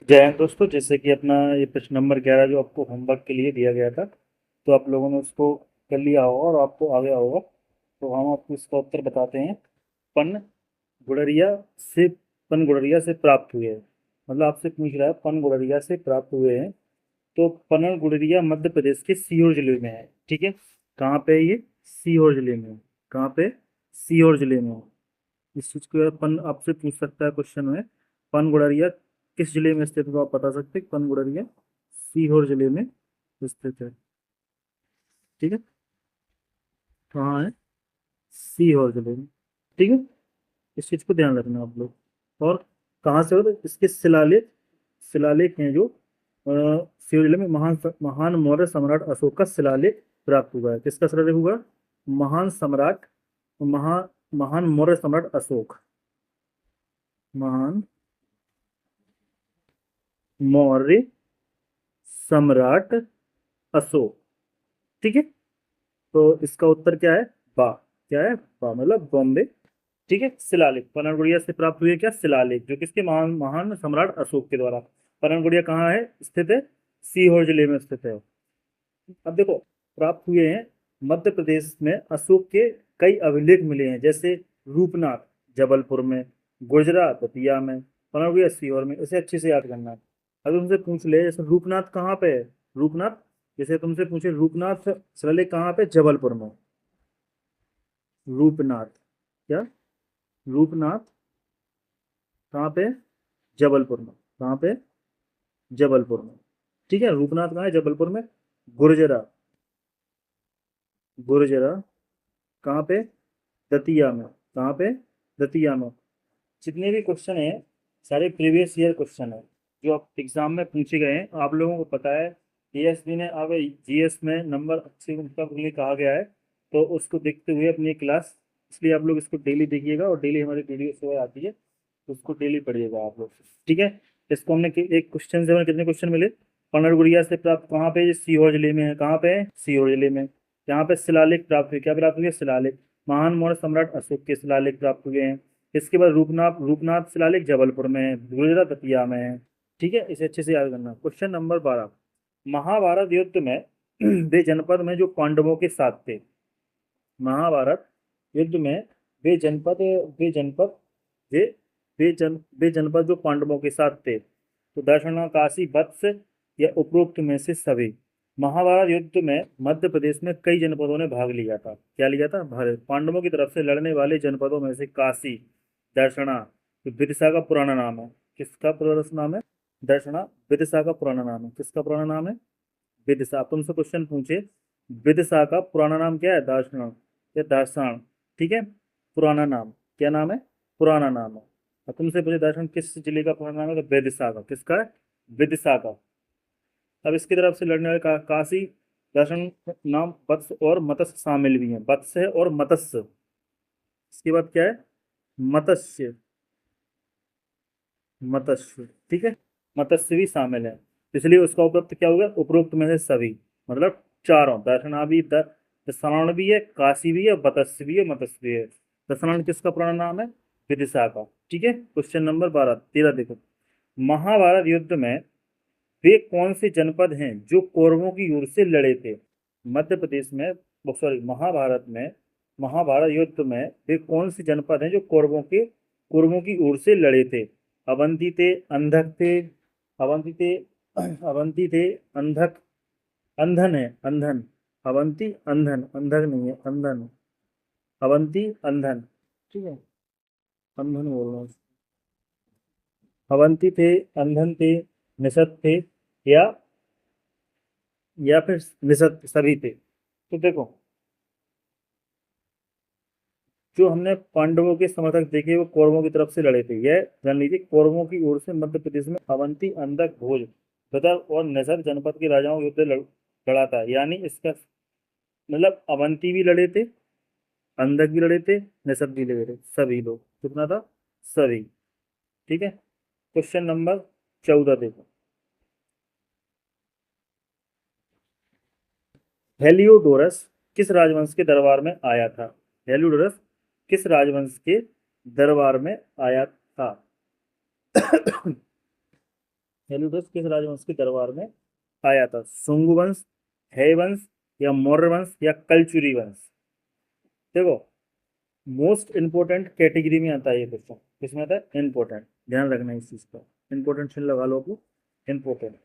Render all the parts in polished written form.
जय हिंद दोस्तों। जैसे कि अपना ये प्रश्न नंबर 11 जो आपको होमवर्क के लिए दिया गया था, तो आप लोगों ने उसको कर लिया होगा और आपको आ गया होगा। तो हम आपको इसका उत्तर बताते हैं। पन गुड़रिया से पन गुड़रिया से प्राप्त हुए हैं। मतलब आपसे पूछ रहा है पन गुड़रिया से प्राप्त हुए हैं। तो पनन गुड़रिया मध्य प्रदेश के सीहोर जिले में है। ठीक है, कहाँ पे है ये? सीहोर जिले में है। कहाँ पे? सीहोर जिले में है। इस चीज को अपन आपसे पूछ सकता है क्वेश्चन में। पन गुड़रिया किस जिले में स्थित है, तो आप बता सकते हैं पन गुड़रिया सीहोर जिले में स्थित है। ठीक है, कहाँ है? सीहोर जिले में। ठीक है, इस चीज को ध्यान रखना आप लोग। और कहाँ से हो, तो इसके शिलालेख शिलालेख हैं जो सीहोर जिले में महान महान मौर्य सम्राट अशोक का शिलालेख प्राप्त हुआ है। किसका शिलालेख हुआ? महान सम्राट महा महान मौर्य सम्राट अशोक। महान मौर्य सम्राट अशोक। ठीक है, तो इसका उत्तर क्या है? बा। क्या है? बा मतलब बॉम्बे। ठीक है, शिलालेख पनगुड़िया से प्राप्त हुए क्या? शिलालेख, जो किसके? महान महान सम्राट अशोक के द्वारा। पनगुड़िया कहाँ है स्थित है? सीहोर जिले में स्थित है। अब देखो, प्राप्त हुए हैं मध्य प्रदेश में अशोक के कई अभिलेख मिले हैं, जैसे रूपनाथ जबलपुर में, गुजरात दतिया में, पनगुड़िया सीहोर में। इसे अच्छे से याद करना है। अगर तुमसे पूछ ले जैसे रूपनाथ कहाँ पे है, रूपनाथ, जैसे तुमसे पूछे रूपनाथ शिलालेख कहाँ पे? जबलपुर में। रूपनाथ, क्या? रूपनाथ कहाँ पे? जबलपुर में। कहाँ पे? जबलपुर में। ठीक है, रूपनाथ कहाँ है? जबलपुर में। गुर्जरा, गुर्जरा कहाँ पे? दतिया में। कहाँ पे? दतिया में। जितने भी क्वेश्चन हैं सारे प्रीवियस ईयर क्वेश्चन है, जो आप एग्जाम में पूछे गए हैं। आप लोगों को पता है एएसबी ने अब जीएस में नंबर अच्छे उनका के लिए कहा गया है, तो उसको देखते हुए अपनी क्लास, इसलिए आप लोग इसको डेली देखिएगा और डेली हमारी वीडियो सुबह आती है, तो उसको डेली पढ़िएगा आप लोग। ठीक है, इसको हमने एक क्वेश्चन से हमें कितने क्वेश्चन मिले? पनरगुड़िया से प्राप्त कहाँ पे? ये सीहोर जिले में है। कहाँ पे है? सीहोर जिले में। यहाँ पे शिलालेख प्राप्त हुए। क्या प्राप्त हुए? शिलालेख। महान मौर्य सम्राट अशोक के शिलालेख प्राप्त हुए हैं। इसके बाद रूपनाथ रूपनाथ शिलालेख जबलपुर में है, गुजरात दतिया में है। ठीक है, इसे अच्छे से याद करना। क्वेश्चन नंबर 12, महाभारत युद्ध में वे जनपद में जो पांडवों के साथ थे। महाभारत युद्ध में वे जनपद वे जनपद वे वे जनपद जो पांडवों के साथ थे, तो दर्शना काशी वत्स या उपरोक्त में से सभी। महाभारत युद्ध में मध्य प्रदेश में कई जनपदों ने भाग लिया था। क्या लिया था? भारत पांडवों की तरफ से लड़ने वाले जनपदों में से काशी, दर्शना, जो विदिशा का पुराना नाम है। किसका पुराना नाम है? दर्शना। विदिशा का पुराना नाम है। किसका पुराना नाम है? विदिशा। अब तुमसे क्वेश्चन पूछे विदिशा का पुराना नाम क्या है? दार्शना या दार्शान। ठीक है, पुराना नाम। क्या नाम है? पुराना नाम है। अब तुमसे पूछे दर्शन किस जिले का पुराना नाम है, तो विदिशा का। किसका है? विदिशा का। अब इसकी तरफ से लड़ने वाले काशी, दर्शन, नाम वत्स और मत्स्य शामिल भी हैं। वत्स है और मत्स्य। इसके बाद क्या है? मत्स्य। मत्स्य, ठीक है, मत्स्य भी शामिल है। इसलिए उसका उपरोक्त क्या होगा? उपरोक्त में से सभी, मतलब चारों। दर्शना भी दर्शनान भी है, काशी भी है, मत्स्य भी है, मत्स्य भी है। दर्शनान किसका पुराना नाम है? विदिशा का। ठीक है, क्वेश्चन नंबर 12 13 देखो। महाभारत युद्ध में वे कौन से जनपद हैं जो कौरवों की ओर से लड़े थे? मध्य प्रदेश में, सॉरी, महाभारत में, महाभारत युद्ध में वे कौन से जनपद हैं जो कौरवों की ओर से लड़े थे? अवंती थे, अंधक थे, अवंती थे, अवंती थे, अंधक, अंधन है, अंधन, अवंती अंधन, अंधक नहीं है, अंधन, अवंती अंधन। ठीक है, अंधन बोल रहा हूँ। अवंती थे, अंधन थे, निषद थे, या फिर निषद सभी थे। तो देखो, जो हमने पांडवों के समर्थक देखे वो कौरवों की तरफ से लड़े थे, यह जान लीजिए कौरवों की ओर से मध्य प्रदेश में अवंती, अंधक, भोज, गदर और नजर जनपद के राजाओं के युद्ध लड़ा था। यानी इसका मतलब अवंती भी लड़े थे, अंधक भी लड़े थे, नसब भी लड़े थे, सभी लोग। कितना था? सभी। ठीक है, क्वेश्चन नंबर 14 देखो। हेलियोडोरस किस राजवंश के दरबार में आया था? हेलियोडोरस किस राजवंश के दरबार में आया था? हेरोडस किस राजवंश के दरबार में आया था? शुंग वंश, है वंश, या मौर्य वंश, या कलचुरी वंश? देखो, मोस्ट इंपोर्टेंट कैटेगरी में आता है ये क्वेश्चन। किसमें आता है? इंपोर्टेंट। ध्यान रखना इस चीज का, इंपोर्टेंट से लगा लो अपने, इंपोर्टेंट।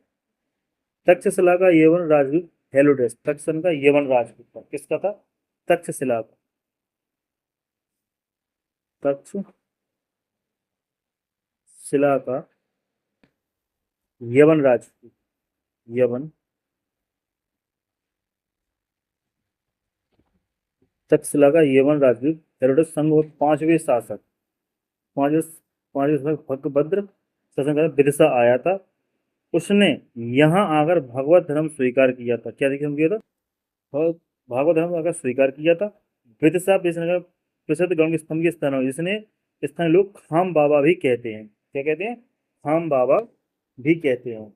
तक्षशिला का यवन राजदूत हेरोडेस, तक्षण का यवन राजदूत था, किसका था? तक्षशिला का, तक्षशिला का यवन राजदूत, यवन, तक्षशिला का यवन राजदूत हेरोडेस संघ और पांचवें शासक, पांचवें पांचवें शासक भगभद्र शासन विदिशा आया था। उसने यहाँ आकर भगवत धर्म स्वीकार किया था। क्या देखिए किया था? भागवत धर्म अगर स्वीकार किया था। विदिशा विजयनगर प्रसिद्ध गंग स्तंभ के स्थान है, जिसने स्थानीय लोग खाम बाबा भी कहते हैं। क्या कहते हैं? खाम बाबा भी कहते हैं।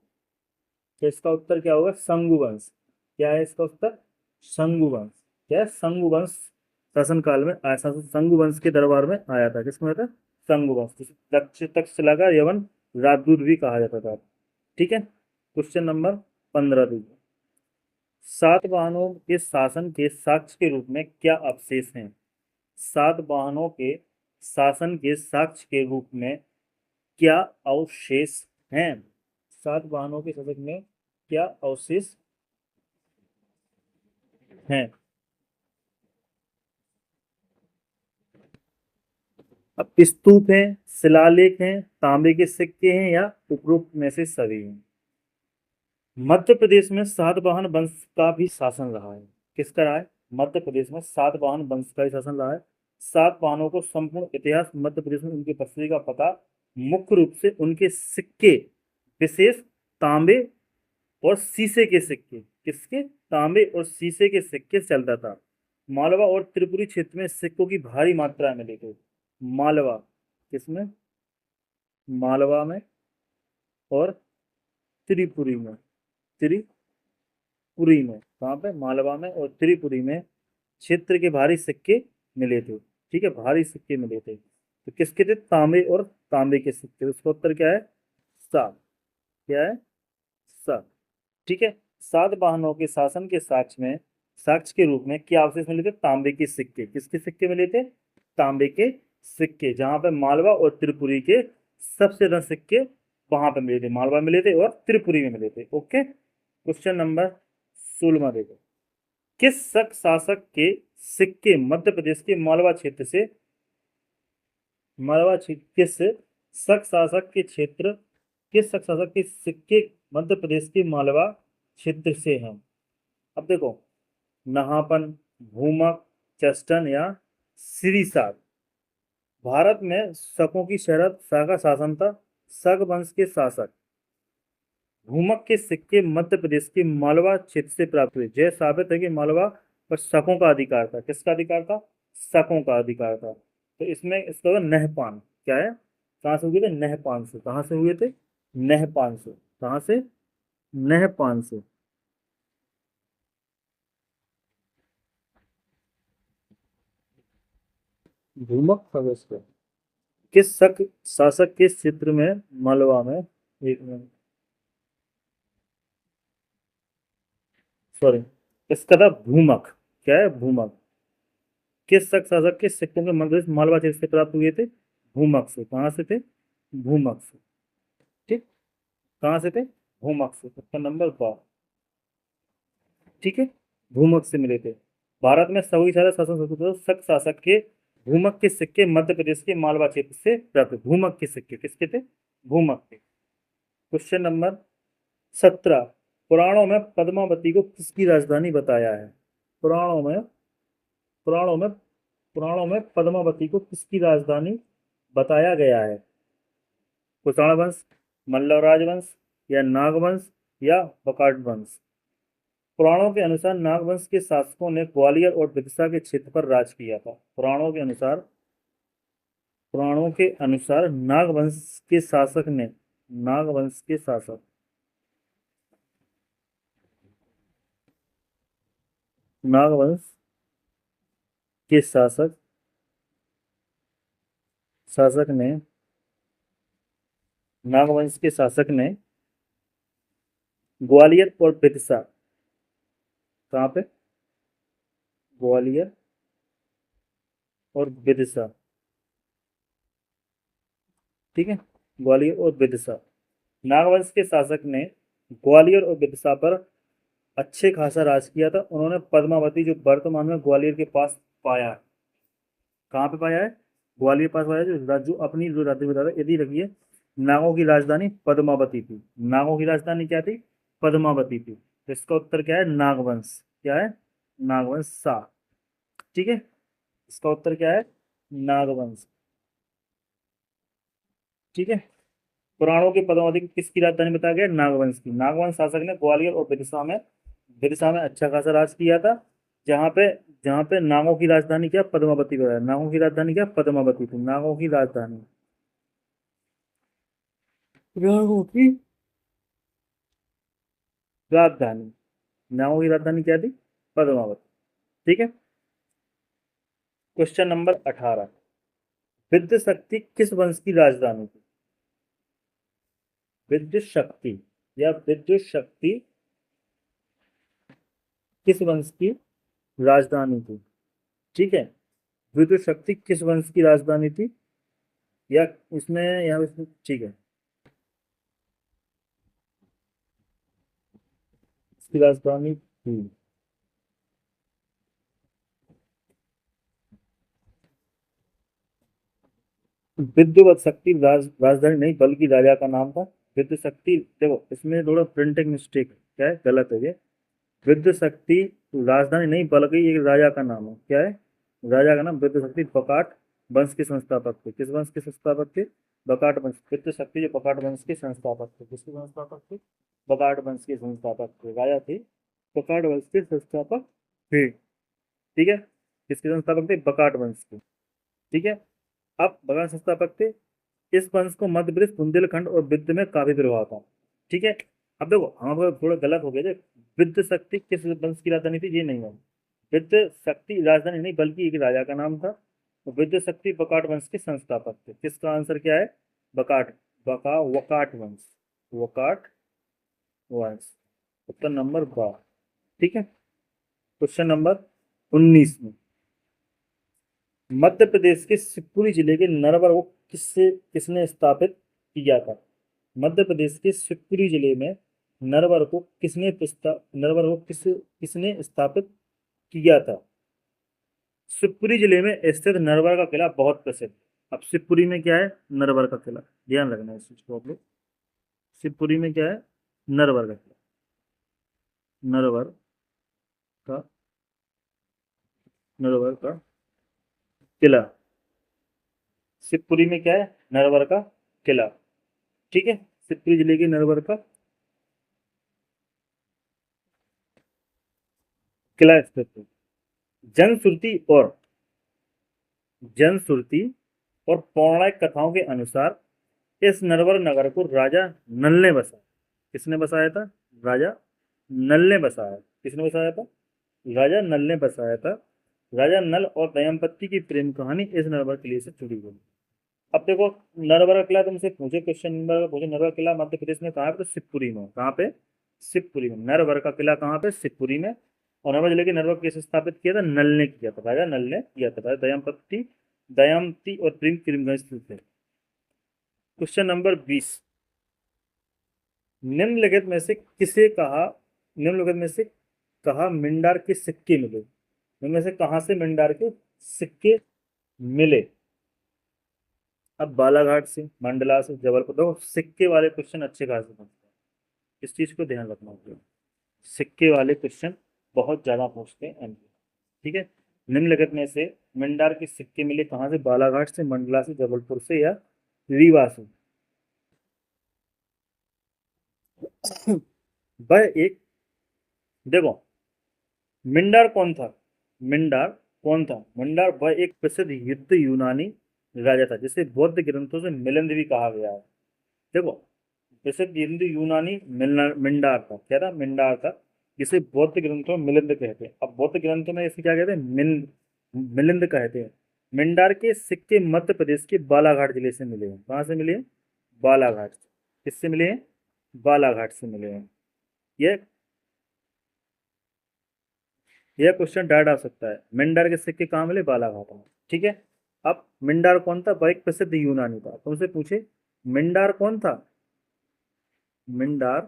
तो इसका उत्तर क्या होगा? शंगुवंश। क्या है इसका उत्तर? शंगुवंश। क्या है? शंगुवंश शासन काल में आया, शंगुवंश के दरबार में आया था। किसमें आया था? शंगुवंश, जिसे तक्षशिला का यवन राजदूत भी कहा जाता था। ठीक है, क्वेश्चन नंबर 15 दीजिए। सातवाहनों के शासन के साक्ष्य के रूप में क्या अवशेष हैं? सातवाहनों के शासन के साक्ष्य के रूप में क्या अवशेष हैं? सातवाहनों के शासन में क्या अवशेष हैं? अब स्तूप हैं, शिलालेख हैं, तांबे के सिक्के हैं, या उपरोक्त में से सभी हैं? मध्य प्रदेश में सातवाहन वंश का भी शासन रहा है। किसका रहा है? मध्य प्रदेश में सातवाहन वंश का ही शासन रहा है। सातवाहनों को संपूर्ण इतिहास मध्य प्रदेश में उनकी बस्ती का पता मुख्य रूप से उनके सिक्के, विशेष तांबे और शीशे के सिक्के, किसके? तांबे और शीशे के सिक्के चलता था। मालवा और त्रिपुरी क्षेत्र में सिक्कों की भारी मात्रा में मिले थे। मालवा, किसमें? मालवा में और त्रिपुरी में, त्रिपुरी में, कहाँ पे? मालवा में और त्रिपुरी में क्षेत्र के भारी सिक्के मिले थे। ठीक है, भारी सिक्के मिले थे। तो किसके थे? तांबे और तांबे के सिक्के। उसका उत्तर क्या है? सात। क्या है? सात। ठीक है, सातवाहनों के शासन के साक्ष्य के रूप में क्या अवशेष मिले थे? तांबे के सिक्के। किसके सिक्के मिले थे? तांबे के सिक्के। जहां पे मालवा और त्रिपुरी के सबसे ज्यादा सिक्के वहां पे मिले थे, मालवा मिले थे और त्रिपुरी में मिले थे। ओके, क्वेश्चन नंबर 16 देखो। किस शक शासक के सिक्के मध्य प्रदेश के मालवा क्षेत्र से, किस शक शासक के क्षेत्र, किस शक शासक के सिक्के मध्य प्रदेश के मालवा क्षेत्र से हैं? अब देखो, नहापन, भूमक, चेस्टन, या सिरिसार। भारत में शकों की शरत शाखा शासन था। शक वंश के शासक भूमक के सिक्के मध्य प्रदेश के मालवा क्षेत्र से प्राप्त हुए। जय साबित है कि मालवा पर शकों का अधिकार था। किसका अधिकार था? शकों का अधिकार था। तो इसमें इसका नहपान क्या है? कहाँ से हुए थे? नहपान से। कहाँ से हुए थे? नहपान से। कहाँ से? नहपान से। भूमक प्रवेश पे किस शक शासक के क्षेत्र में मालवा में, एक मिनट, सॉरी, इसका था भूमक। क्या है? भूमक। किस शक शासक के सिक्कों के मध्य मालवा क्षेत्र से प्राप्त हुए थे? भूमक से। कहाँ से थे? भूमक से। ठीक, कहाँ से थे? भूमक से। इसका नंबर 12। ठीक है, भूमक से मिले थे। भारत में सभी सारे शासन संस्कृत शक शासक के भूमक के सिक्के मध्य प्रदेश के मालवा क्षेत्र से प्राप्त। भूमक के सिक्के किसके थे? भूमक के। Question number 17। पुराणों में पद्मावती को किसकी राजधानी बताया है? पुराणों में पुराणों में पुराणों में पद्मावती को किसकी राजधानी बताया गया है? कुषाण वंश, मल्ल राजवंश, या नागवंश, या बकाट वंश? पुराणों के अनुसार नागवंश के शासकों ने ग्वालियर और विदिशा के क्षेत्र पर राज किया था। पुराणों के अनुसार नागवंश के शासक ने, नागवंश के शासक, नागवंश के शासक ने नागवंश के शासक ने ग्वालियर और विदिशा, कहाँ पे? ग्वालियर और विदिशा, ठीक है, ग्वालियर और विदिशा। नागवंश के शासक ने ग्वालियर और विदिशा पर अच्छे खासा राज किया था। उन्होंने पद्मावती, जो वर्तमान में ग्वालियर के पास पाया है, कहाँ पे पाया है? ग्वालियर के पास पाया है, जो अपनी जो राज्य बता रहा है, यदि रखिए, नागों की राजधानी पद्मावती थी। नागों की राजधानी क्या थी? पद्मावती थी। तो इसका उत्तर क्या है? नागवंश। क्या है? नागवंश सा, ठीक है, इसका उत्तर क्या है? नागवंश, ठीक है। पुराणों के पद्मावती को किसकी राजधानी बताया गया? नागवंश की। नागवंश शासक ने ग्वालियर और विदिशा में अच्छा खासा राज किया था। जहाँ पे जहाँ पे नागों की राजधानी क्या? पद्मावती बताया। नागों की राजधानी क्या? पद्मावती थी। नागों की राजधानी, नागों की राजधानी, नागों की राजधानी क्या थी? पद्मावती, ठीक है। क्वेश्चन नंबर 18, विद्य शक्ति किस वंश की राजधानी थी? विद्युत शक्ति या विद्युत शक्ति किस वंश की राजधानी थी? ठीक है, विद्युत शक्ति किस वंश की राजधानी थी? या इसमें या इसमें, ठीक है, इसकी राजधानी थी, विद्युत शक्ति राजधानी नहीं बल्कि राजा का नाम था। विद्युत शक्ति, देखो इसमें थोड़ा प्रिंटिंग मिस्टेक है, क्या है, गलत है ये। विद्युत शक्ति राजधानी नहीं बल्कि एक राजा का नाम है। क्या है? राजा का नाम। विद्युत शक्ति बकाट वंश के संस्थापक थे। किस वंश के संस्थापक थे? बकाट वंश। विद्युत शक्ति जो बकाट वंश के संस्थापक थे। किसके संस्थापक थे? बकाट वंश के संस्थापक थे। राजा थे, बकाट वंश के संस्थापक थे, ठीक है। किसके संस्थापक थे? बकाट वंश के, ठीक है। अब बकाट संस्थापक थे। इस वंश को मध्य प्रदेश, बुंदेलखंड और विद्य में काफी प्रभाव था, ठीक है। अब देखो हमारा थोड़ा गलत हो गया थे। विद्य शक्ति किस वंश की राजधानी थी, ये नहीं है। विद्य शक्ति राजधानी नहीं बल्कि एक राजा का नाम था। तो विद्य शक्ति बकाट वंश के संस्थापक थे। किसका आंसर क्या है? बकाट, वकाट वंश, वकाट वंश, उत्तर नंबर 12, ठीक है। क्वेश्चन नंबर 19 में, मध्य प्रदेश के शिवपुरी जिले के नरवर को किसने स्थापित किया था? मध्य प्रदेश के शिवपुरी जिले में नरवर को किसने स्थापित किया था? शिवपुरी जिले में स्थित नरवर का किला बहुत प्रसिद्ध है। अब शिवपुरी में क्या है? नरवर का किला, ध्यान रखना है इस चीज को आप लोग। शिवपुरी में क्या है? नरवर का किला, नरवर का नरवर का किला। शिवपुरी में क्या है? नरवर का किला, ठीक है। शिवपुरी जिले के नरवर का किला स्थित है। जनश्रुति और जनश्रुति और पौराणिक कथाओं के अनुसार इस नरवर नगर को राजा नल ने बसाया। किसने बसाया था? राजा नल ने बसाया। किसने बसाया था? राजा नल ने बसाया था। राजा नल और दयंपति की प्रेम कहानी इस नरवर किले से जुड़ी हुई। अब देखो, नरवर किला तुमसे पूछे, क्वेश्चन नंबर पूछे, नरवर किला मध्य प्रदेश में कहाँ है? तो शिवपुरी में। कहाँ पे? शिवपुरी में। नरवर का किला कहाँ पे? शिवपुरी में। और नरवर जिले के नरवर किसे स्थापित किया था? नल ने किया था, राजा नल ने किया था। राजा दयामती और प्रेम किरीमगंज स्थित थे। क्वेश्चन नंबर 20, निम्नलिखित में से किसे कहा निम्नलिखित में से कहा मिंडार के सिक्के मिले? इनमें से कहाँ से मिंडार के सिक्के मिले? अब बालाघाट से, मंडला से, जबलपुर। देखो सिक्के वाले क्वेश्चन अच्छे खासे पूछते हैं, इस चीज को ध्यान रखना होगा। सिक्के वाले क्वेश्चन बहुत ज्यादा पूछते हैं एमपी, ठीक है। निम्नलिखित में से मिंडार के सिक्के मिले कहाँ से? बालाघाट से, मंडला से, जबलपुर से या रीवा से? वह एक, देखो मिंडार कौन था? मिंडार कौन था? मिंडार वह एक प्रसिद्ध युद्ध यूनानी राजा था जिसे बौद्ध ग्रंथों से मिलिंद भी कहा गया है। देखो, प्रसिद्ध हिंदू यूनानी मिंडार था। क्या था? मिंडार था, जिसे बौद्ध ग्रंथों में मिलिंद कहते हैं। अब बौद्ध ग्रंथों में इसे क्या कहते हैं? मिलिंद कहते हैं। मिंडार के सिक्के मध्य प्रदेश के बालाघाट जिले से मिले हैं। कहाँ से मिले हैं? बालाघाट से। किससे मिले हैं? बालाघाट से मिले हैं, ये यह क्वेश्चन डायरेक्ट आ सकता है, मिंडार के सिक्के कहाँ मिले, बालाघाट में। ठीक है। अब मिंडार कौन था, वह एक प्रसिद्ध यूनानी था। तुमसे पूछे मिंडार कौन था, मिंडार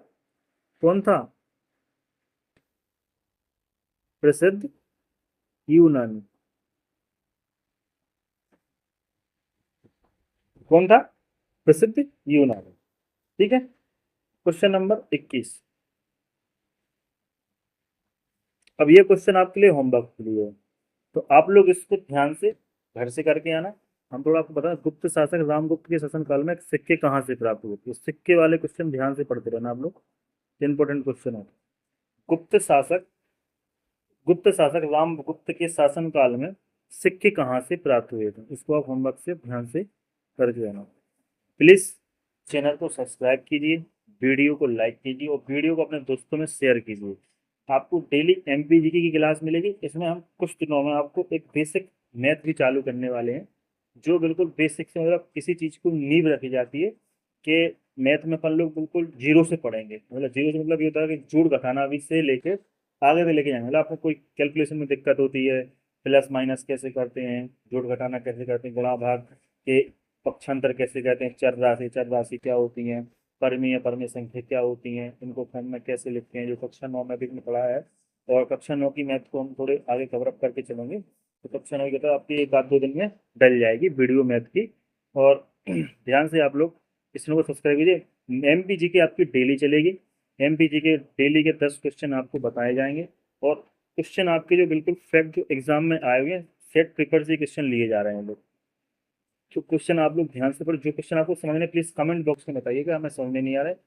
कौन था, प्रसिद्ध यूनानी, कौन था, प्रसिद्ध यूनानी। ठीक है। Question number 21। अब ये क्वेश्चन आपके लिए होमवर्क के लिए है, तो आप लोग इसको ध्यान से घर से करके आना। हम थोड़ा आपको बता, गुप्त शासक रामगुप्त के शासन काल में सिक्के कहाँ से प्राप्त हुए थे, सिक्के वाले क्वेश्चन ध्यान से पढ़ते रहना आप लोग, इंपॉर्टेंट क्वेश्चन है। गुप्त शासक गुप्त शासक रामगुप्त के शासन काल में सिक्के कहाँ से प्राप्त हुए थे, इसको आप होमवर्क से ध्यान से करके आना। प्लीज चैनल को सब्सक्राइब कीजिए, वीडियो को लाइक कीजिए और वीडियो को अपने दोस्तों में शेयर कीजिए। आपको डेली एमपीजीके की क्लास मिलेगी, इसमें हम कुछ दिनों में आपको एक बेसिक मैथ भी चालू करने वाले हैं, जो बिल्कुल बेसिक से, मतलब किसी चीज़ को नींव रखी जाती है कि मैथ में अपन लोग बिल्कुल जीरो से पढ़ेंगे। मतलब जीरो से मतलब ये होता है कि जोड़ घटाना अभी से लेके आगे भी लेके जाएंगे। मतलब आपको कोई कैलकुलेशन में दिक्कत होती है, प्लस माइनस कैसे करते हैं, जोड़ घटाना कैसे करते हैं, गुणा भाग के पक्षांतर कैसे कहते हैं, चर राशि क्या होती हैं, परिमेय परमेय संख्या क्या होती हैं, इनको फॉर्म में कैसे लिखते हैं, जो कक्षा 9 में भी हमने पढ़ा है। और कक्षा 9 की मैथ को हम थोड़े आगे कवर अप करके चलेंगे, तो कक्षा 9 की तो आपकी एक आध दो दिन में डल जाएगी वीडियो मैथ की। और ध्यान से आप लोग इस चैनल को सब्सक्राइब कीजिए। एमपीजी की आपकी डेली चलेगी, एमपीजी के डेली के 10 क्वेश्चन आपको बताए जाएंगे, और क्वेश्चन आपके जो बिल्कुल फैक्ट जो एग्जाम में आए हुए हैं, सेट पेपर से क्वेश्चन लिए जा रहे हैं लोग। जो क्वेश्चन आप लोग ध्यान से पढ़ो, जो क्वेश्चन आपको समझने, प्लीज कमेंट बॉक्स में बताइएगा हमें समझ में नहीं आ रहा है,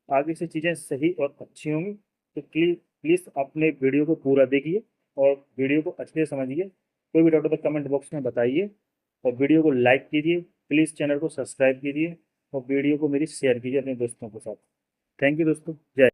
आगे से चीज़ें सही और अच्छी होंगी। तो प्लीज प्लीज अपने वीडियो को पूरा देखिए और वीडियो को अच्छे से समझिए। कोई भी डाउट हो तो कमेंट बॉक्स में बताइए, और वीडियो को लाइक कीजिए, प्लीज़ चैनल को सब्सक्राइब कीजिए और वीडियो को मेरी शेयर कीजिए अपने दोस्तों के साथ। थैंक यू दोस्तों, जय